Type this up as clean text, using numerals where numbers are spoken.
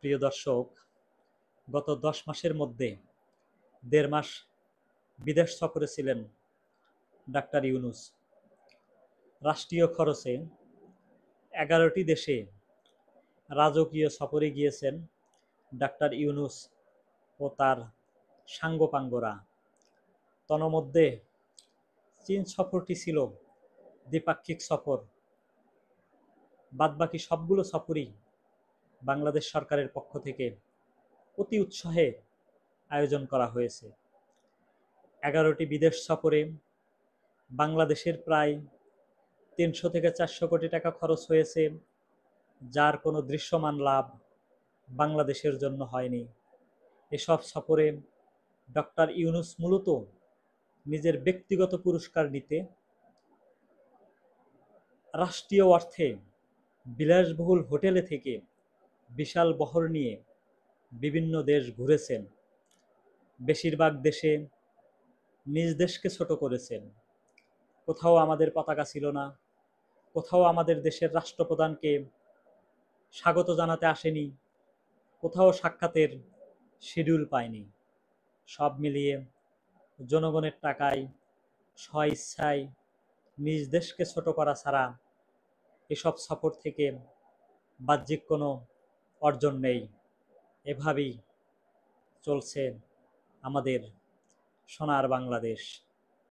প্রিয় দর্শক, গত ১০ মাসের মধ্যে ১.৫ মাস বিদেশ সফরে ছিলেন ডাক্তার ইউনূস। রাষ্ট্রীয় খরচে ১১টি দেশে রাজকীয় সফরে গিয়েছেন ডাক্তার ইউনূস ও তার সাঙ্গপাঙ্গরা। তন্মধ্যে চীন সফরটি ছিল দ্বিপাক্ষিক সফর। বাদবাকি সবগুলো সফরই বাংলাদেশ সরকারের পক্ষ থেকে অতি উৎসাহে আয়োজন করা হয়েছে। ১১টি বিদেশ সফরে বাংলাদেশের প্রায় ৩০০ থেকে ৪০০ কোটি টাকা খরচ হয়েছে, যার কোনো দৃশ্যমান লাভ বাংলাদেশের জন্য হয়নি। এসব সফরে ডক্টর ইউনূস মূলত নিজের ব্যক্তিগত পুরস্কার নিতে রাষ্ট্রীয় অর্থে বিলাসবহুল হোটেলে থেকে বিশাল বহর নিয়ে বিভিন্ন দেশ ঘুরেছেন। বেশিরভাগ দেশে নিজ দেশকে ছোট করেছেন। কোথাও আমাদের পতাকা ছিল না, কোথাও আমাদের দেশের রাষ্ট্রপ্রধানকে স্বাগত জানাতে আসেনি, কোথাও সাক্ষাতের শিডিউল পায়নি। সব মিলিয়ে জনগণের টাকায় স্বইচ্ছায় নিজ দেশকে ছোট করা ছাড়া এসব সফর থেকে বাহ্যিক কোনো অর্জন নেই। এভাবেই চলছে আমাদের সোনার বাংলাদেশ।